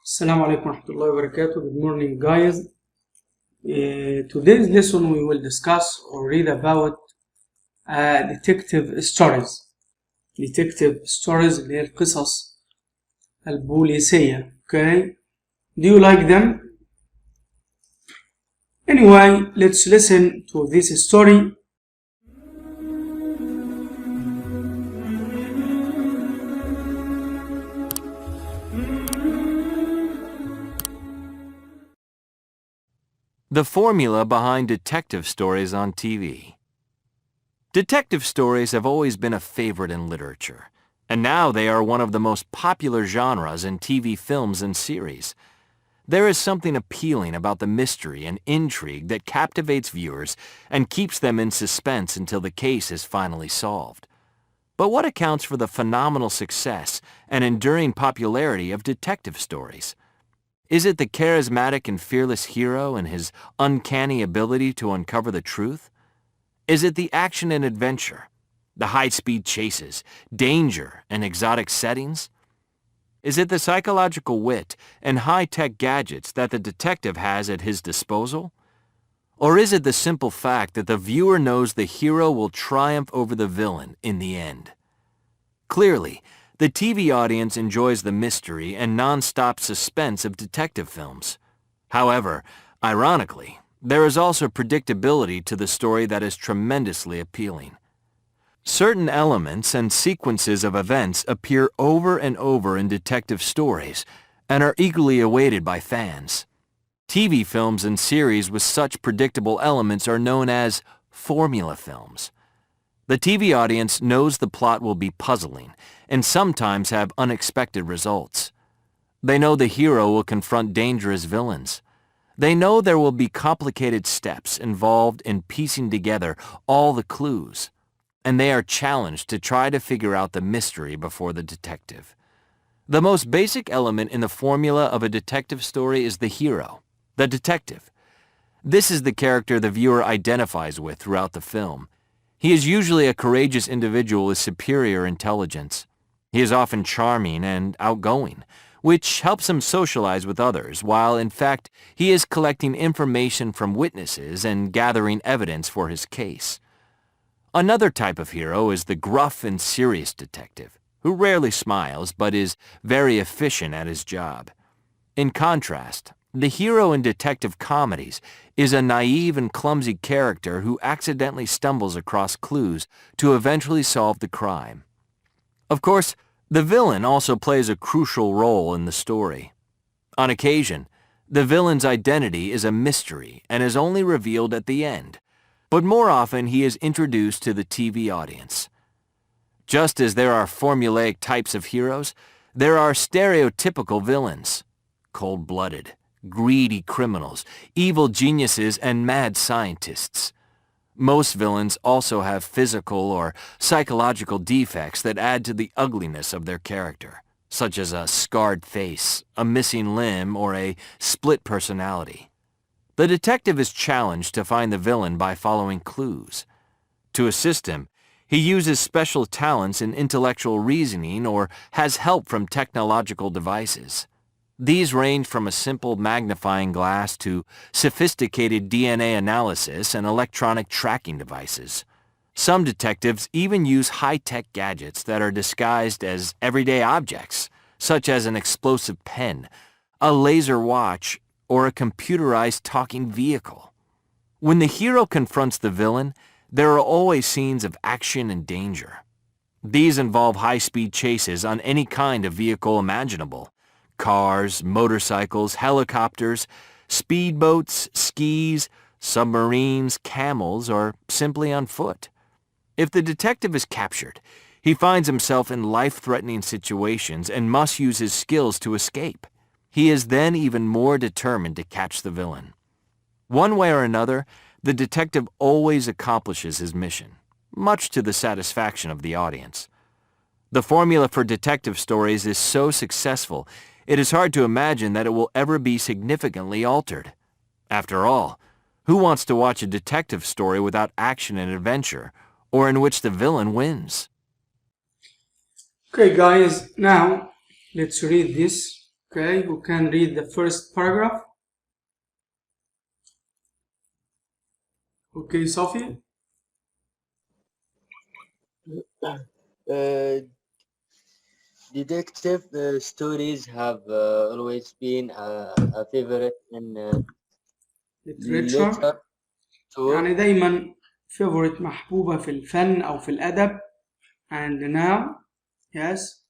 Assalamu alaikum warahmatullahi wabarakatuh. Good morning, guys. Today's lesson we will discuss or read about detective stories. Detective stories اللي هي القصص البوليسية. Okay? Do you like them? Anyway, let's listen to this story. The formula behind detective stories on TV. Detective stories have always been a favorite in literature, and now they are one of the most popular genres in TV films and series. There is something appealing about the mystery and intrigue that captivates viewers and keeps them in suspense until the case is finally solved. But what accounts for the phenomenal success and enduring popularity of detective stories? Is it the charismatic and fearless hero and his uncanny ability to uncover the truth? Is it the action and adventure, the high-speed chases, danger, and exotic settings? Is it the psychological wit and high-tech gadgets that the detective has at his disposal? Or is it the simple fact that the viewer knows the hero will triumph over the villain in the end? Clearly, the TV audience enjoys the mystery and non-stop suspense of detective films. However, ironically, there is also predictability to the story that is tremendously appealing. Certain elements and sequences of events appear over and over in detective stories and are eagerly awaited by fans. TV films and series with such predictable elements are known as formula films. The TV audience knows the plot will be puzzling and sometimes have unexpected results. They know the hero will confront dangerous villains. They know there will be complicated steps involved in piecing together all the clues, and they are challenged to try to figure out the mystery before the detective. The most basic element in the formula of a detective story is the hero, the detective. This is the character the viewer identifies with throughout the film. He is usually a courageous individual with superior intelligence. He is often charming and outgoing, which helps him socialize with others, while in fact he is collecting information from witnesses and gathering evidence for his case. Another type of hero is the gruff and serious detective, who rarely smiles but is very efficient at his job. In contrast, the hero in detective comedies is a naive and clumsy character who accidentally stumbles across clues to eventually solve the crime. Of course, the villain also plays a crucial role in the story. On occasion, the villain's identity is a mystery and is only revealed at the end, but more often he is introduced to the TV audience. Just as there are formulaic types of heroes, there are stereotypical villains: cold-blooded, greedy criminals, evil geniuses, and mad scientists. Most villains also have physical or psychological defects that add to the ugliness of their character, such as a scarred face, a missing limb, or a split personality. The detective is challenged to find the villain by following clues. To assist him, he uses special talents in intellectual reasoning or has help from technological devices. These range from a simple magnifying glass to sophisticated DNA analysis and electronic tracking devices. Some detectives even use high-tech gadgets that are disguised as everyday objects, such as an explosive pen, a laser watch, or a computerized talking vehicle. When the hero confronts the villain, there are always scenes of action and danger. These involve high-speed chases on any kind of vehicle imaginable: cars, motorcycles, helicopters, speedboats, skis, submarines, camels, or simply on foot. If the detective is captured, he finds himself in life-threatening situations and must use his skills to escape. He is then even more determined to catch the villain. One way or another, the detective always accomplishes his mission, much to the satisfaction of the audience. The formula for detective stories is so successful, it is hard to imagine that it will ever be significantly altered. After all, who wants to watch a detective story without action and adventure, or in which the villain wins? Okay, guys, now let's read this. Okay, who can read the first paragraph? Okay, Sophie. Detective stories have always been a favorite in literature literature, يعني دايما favorite محبوبة في الفن أو في الأدب. And now, yes,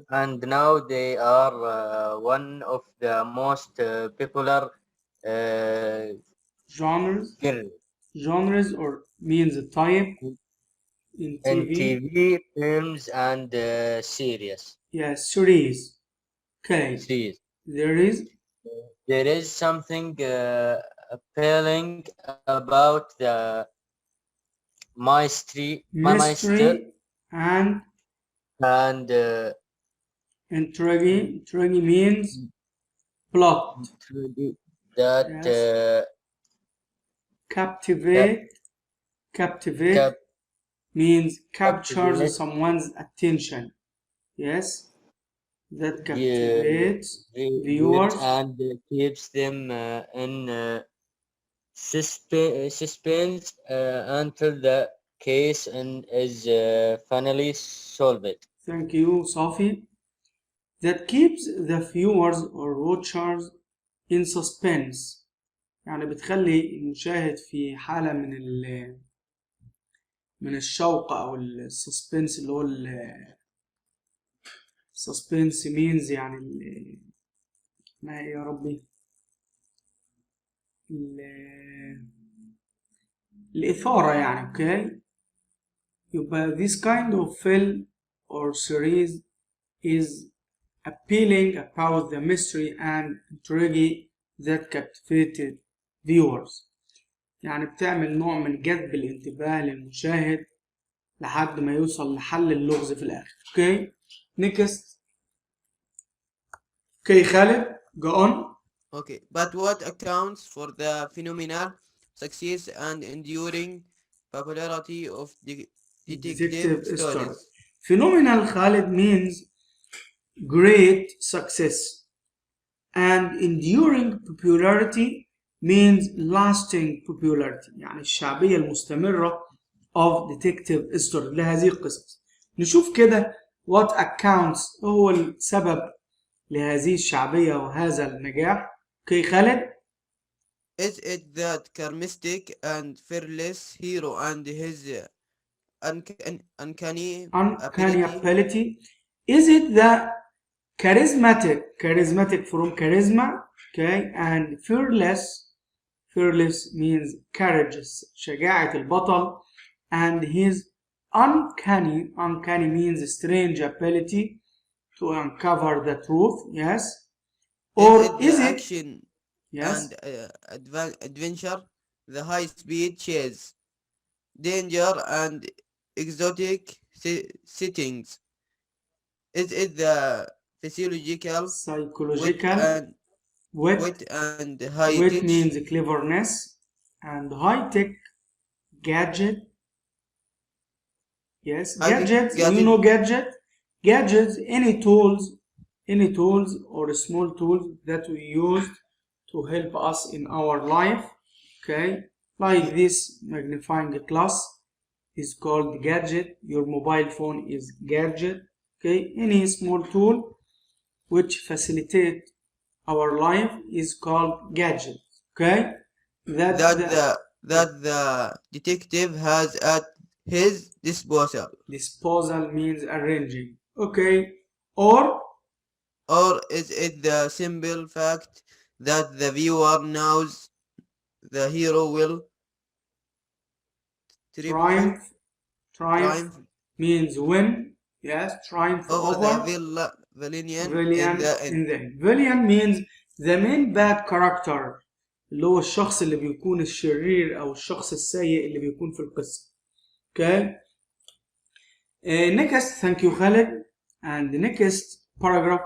and now they are one of the most popular uh, genres genres or means a type in in TV. TV, films, and series. Yes, series. Okay, Series. there is something appealing about the mystery and and intrigue. Intrigue means plot. that Yes. Captivate means captures someone's attention. Yes, that captivates viewers and keeps them in suspense until the case is finally solved. Thank you, Sophie. That keeps the viewers or watchers in suspense. يعني بتخلي المشاهد في حالة من الشوق أو السسبنس اللي هو suspense means يعني ما هي يا ربي الإثارة يعني. اوكي، يبقى this kind of film or series is appealing about the mystery and intrigue that captivated viewers. يعني بتعمل نوع من جذب الانتباه للمشاهد لحد ما يوصل لحل اللغز في الآخر. اوكي، next. Okay, Khalid, go on. Okay, but what accounts for the phenomenal success and enduring popularity of detective stories? Phenomenal, Khalid, means great success, and enduring popularity means lasting popularity. يعني الشعبية المستمرة of detective story لهذه القصص. نشوف كده what accounts هو السبب لهذه الشعبية وهذا النجاح. Okay, Khalid. Is it that charismatic and fearless hero and his uncanny ability? Is it the charismatic from charisma, okay, and fearless means courageous, شجاعة البطل, and his uncanny means strange ability to uncover the truth, yes, or is it action yes, and adventure, the high speed chase, danger and exotic settings? Is it the psychological wit and high wit tech means cleverness and high tech gadget? Yes, gadgets. You know gadgets, any tools or small tools that we use to help us in our life. Okay, like this magnifying glass is called gadget. Your mobile phone is gadget. Okay, any small tool which facilitate our life is called gadget. Okay, that the detective has at his disposal. Disposal means arranging. Okay, or is it the simple fact that the viewer knows the hero will triumph means win. Yes, triumph over the villain in the end. Villain means the main bad character, اللي هو الشخص اللي بيكون الشرير أو الشخص السيء اللي بيكون في القصة. Okay. Next, thank you, Khalid. And the next paragraph.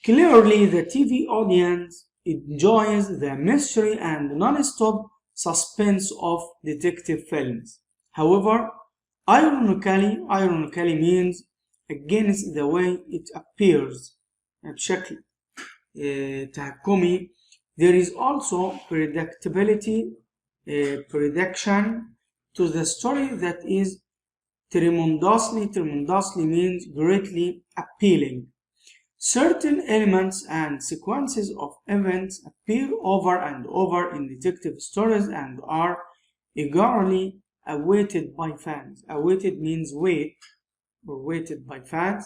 Clearly, the TV audience enjoys the mystery and non-stop suspense of detective films. However, ironically means against the way it appears. بشكل تهكمي. There is also prediction to the story that is tremendously means greatly appealing. Certain elements and sequences of events appear over and over in detective stories and are eagerly awaited by fans. Awaited means wait or waited by fans.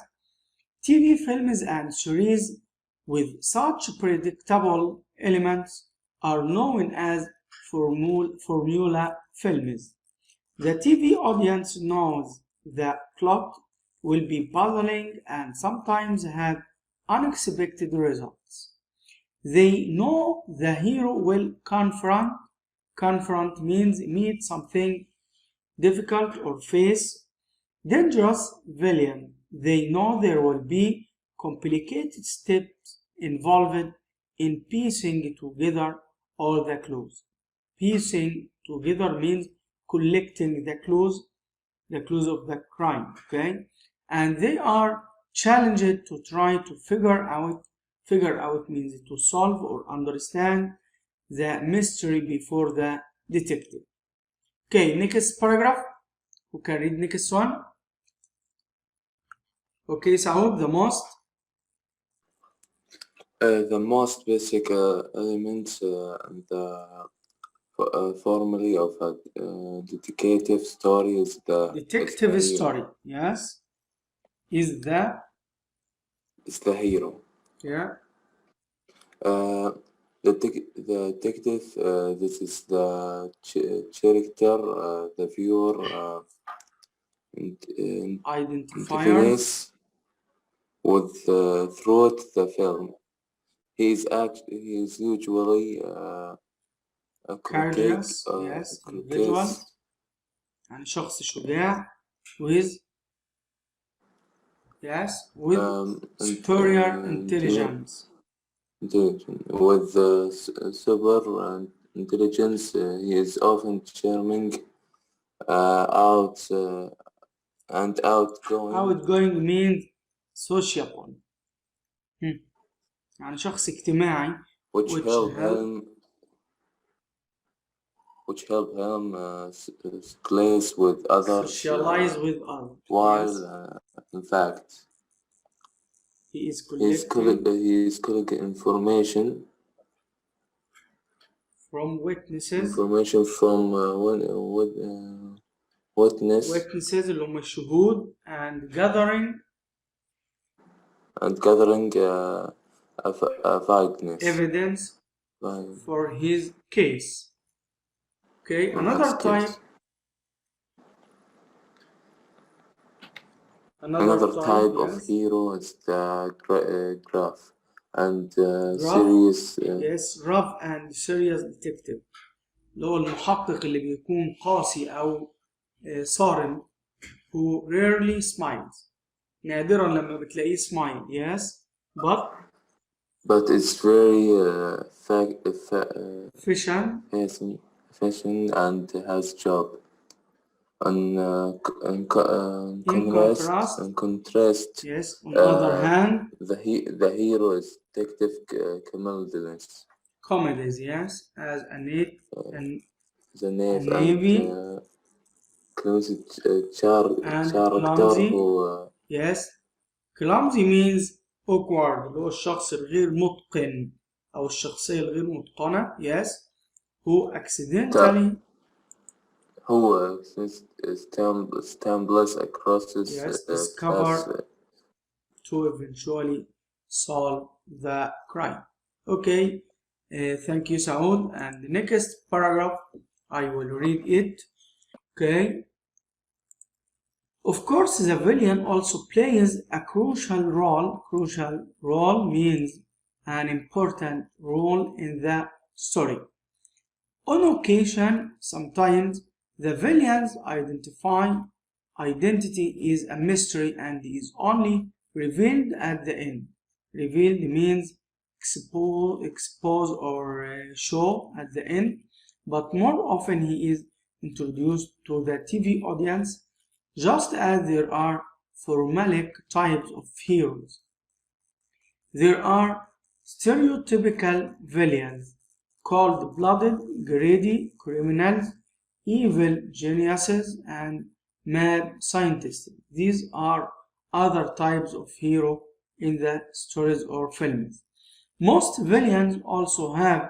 TV films and series with such predictable elements are known as formula films. The TV audience knows the plot will be puzzling and sometimes have unexpected results. They know the hero will confront means meet something difficult or face dangerous villain. They know there will be complicated steps involved in piecing together all the clues. Piecing together means collecting the clues of the crime, okay? And they are challenged to try to figure out means to solve or understand the mystery before the detective. Okay, next paragraph. Who can read next one? Okay, Saud, the most basic elements and the formally of a detective story is the story. Yes, is the hero. Yeah. The detective. This is the character. The viewer identifies with throughout the film. He is usually courageous, yes, individual, يعني شخص شجاع with superior intelligence. With super intelligence, he is often charming, and outgoing. Outgoing means sociable. يعني شخص اجتماعي. Which help him socialize with others. While in fact, he is collecting information from witnesses. Witnesses اللي هم الشهود and gathering evidence for his case. Okay, another type of hero is the gruff and serious. Yes, rough and serious detective. اللي هو المحقق اللي بيكون قاسي أو صارم. Who rarely smiles. نادرا لما بتلاقيه smile. Yes, but it's very efficient and has job. In contrast, yes, on the other hand, the hero is detective comedies, yes, as a Navy and clumsy. Yes, clumsy means awkward, اللي هو الشخص الغير متقن أو الشخصية الغير متقنة. Yes, who accidentally stumbles across his discover to eventually solve the crime. Okay, thank you, Saud. And the next paragraph, I will read it. Okay. Of course, the villain also plays a crucial role. Crucial role means an important role in the story. On occasion, sometimes the villain's identity is a mystery and is only revealed at the end. Revealed means expose or show at the end, but more often he is introduced to the TV audience, just as there are formulaic types of heroes. There are stereotypical villains cold-blooded, greedy criminals, evil geniuses, and mad scientists. These are other types of hero in the stories or films. Most villains also have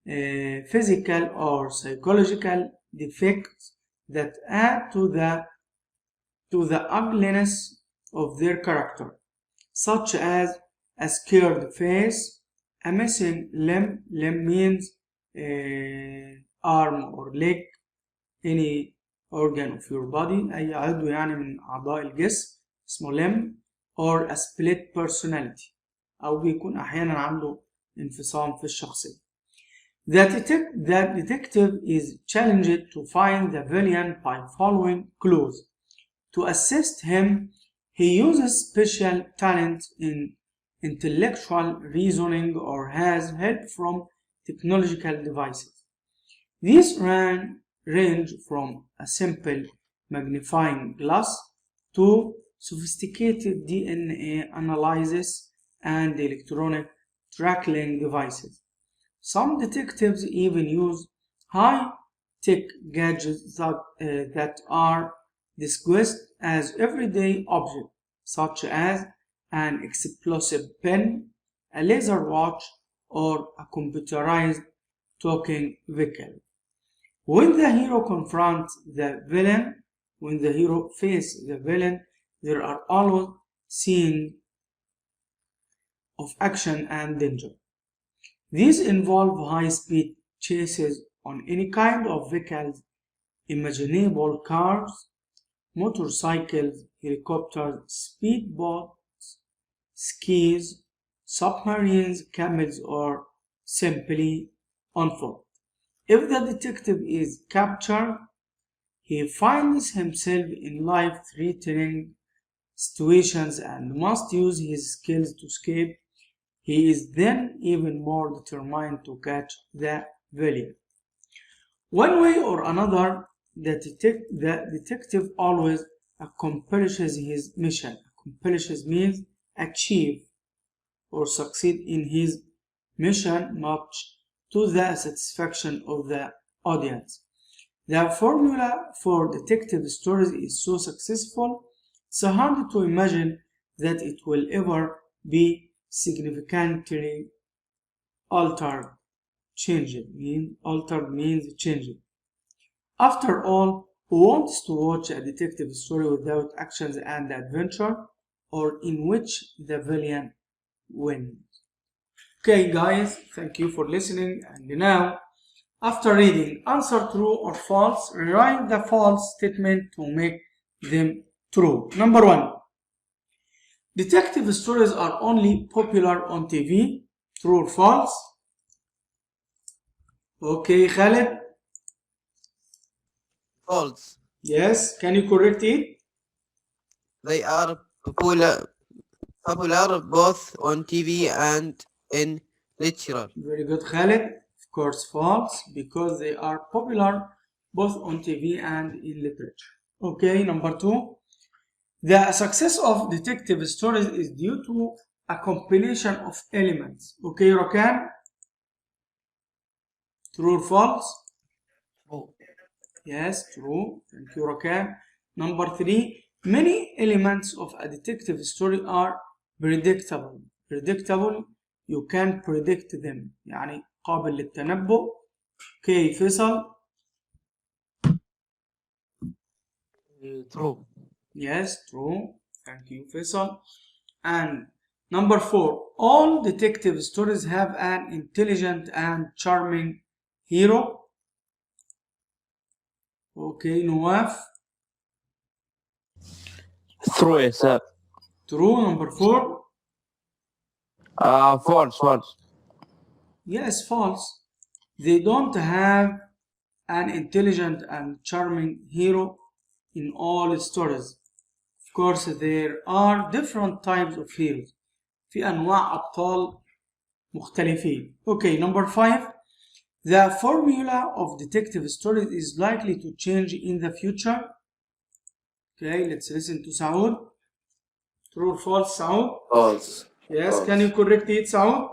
physical or psychological defects that add to the ugliness of their character, such as a scared face, a missing limb. Limb means arm or leg, any organ of your body, أي عضو يعني من أعضاء الجسم اسمه limb, or a split personality أو بيكون أحيانا عنده انفصام في الشخصية. The detective is challenged to find the villain by following clues. To assist him, he uses special talent in intellectual reasoning or has help from technological devices. These range from a simple magnifying glass to sophisticated DNA analysis and electronic tracking devices. Some detectives even use high-tech gadgets that are disguised as everyday objects, such as an explosive pen, a laser watch, or a computerized talking vehicle. When the hero confronts the villain, when the hero faces the villain, there are always scenes of action and danger. These involve high-speed chases on any kind of vehicles, imaginable cars, motorcycles, helicopters, speedboats, skis, submarines, camels, or simply on foot. If the detective is captured, he finds himself in life-threatening situations and must use his skills to escape. He is then even more determined to catch the villain. One way or another, the detective always accomplishes his mission. Accomplishes means achieve or succeed in his mission, much to the satisfaction of the audience. The formula for detective stories is so successful, it's hard to imagine that it will ever be significantly altered. Altered means changed. After all, who wants to watch a detective story without actions and adventure, or in which the villain wins? Okay guys, thank you for listening, and now, after reading answer true or false, rewrite the false statement to make them true. Number 1. Detective stories are only popular on TV. True or false? Okay, Khaled? False. Yes, can you correct it? They are popular both on TV and in literature. Very good, Khaled. Of course, false, because they are popular both on TV and in literature. Okay, number 2. The success of detective stories is due to a combination of elements. Okay, Rokan? True or false? True. Yes, true. Thank you, Rokan. Number 3. Many elements of a detective story are predictable. Predictable, you can predict them. يعني قابل للتنبؤ. Okay, Faisal? True. Yes, true. Thank you, Faisal. And number 4. All detective stories have an intelligent and charming hero. Okay, Nawaf. True, yes, sir. True. Number 4. False. Yes, false. They don't have an intelligent and charming hero in all stories. Of course, there are different types of heroes. في أنواع أبطال مختلفين. Okay, number 5. The formula of detective stories is likely to change in the future. Okay, let's listen to Saud. True or false, Saud? False. Yes, False. can you correct it, Saud?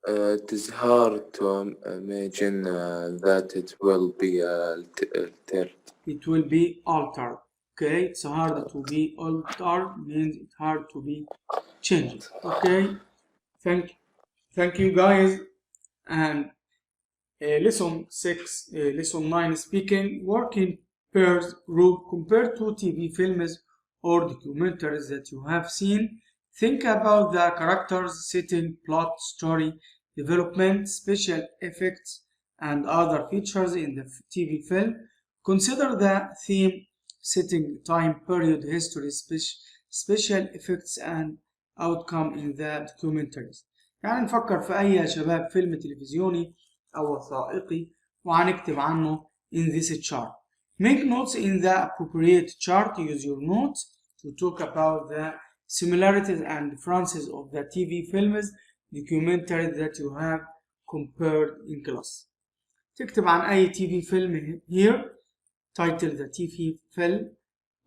It is hard to imagine that it will be altered. It will be altered. Okay, it's hard to be altered means it's hard to be changed. Okay, thank you guys. And lesson 6, lesson 9, speaking, working pairs group. Compared to TV films or documentaries that you have seen, think about the characters, setting, plot, story, development, special effects, and other features in the TV film. Consider the theme, setting, time, period, history, special effects, and outcome in the documentaries. يعني نفكر في أي يا شباب فيلم تلفزيوني أو وثائقي وهنكتب عنه in this chart. Make notes in the appropriate chart. Use your notes to talk about the similarities and differences of the TV films, documentaries that you have compared in class. تكتب عن أي TV film here. Title the TV film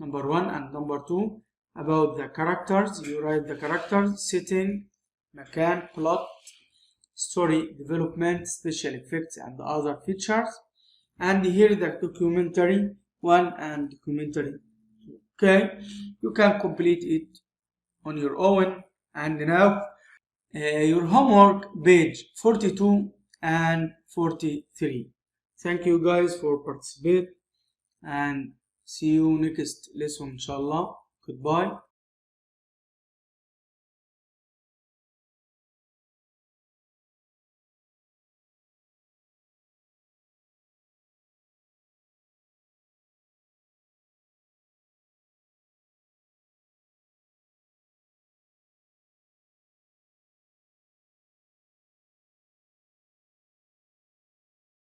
number 1 and number 2. About the characters, you write the characters, setting, مكان, plot, story, development, special effects, and other features. And here the documentary 1 and documentary 2. Okay, you can complete it on your own. And now your homework, page 42 and 43. Thank you guys for participating and see you next lesson inshallah. Goodbye.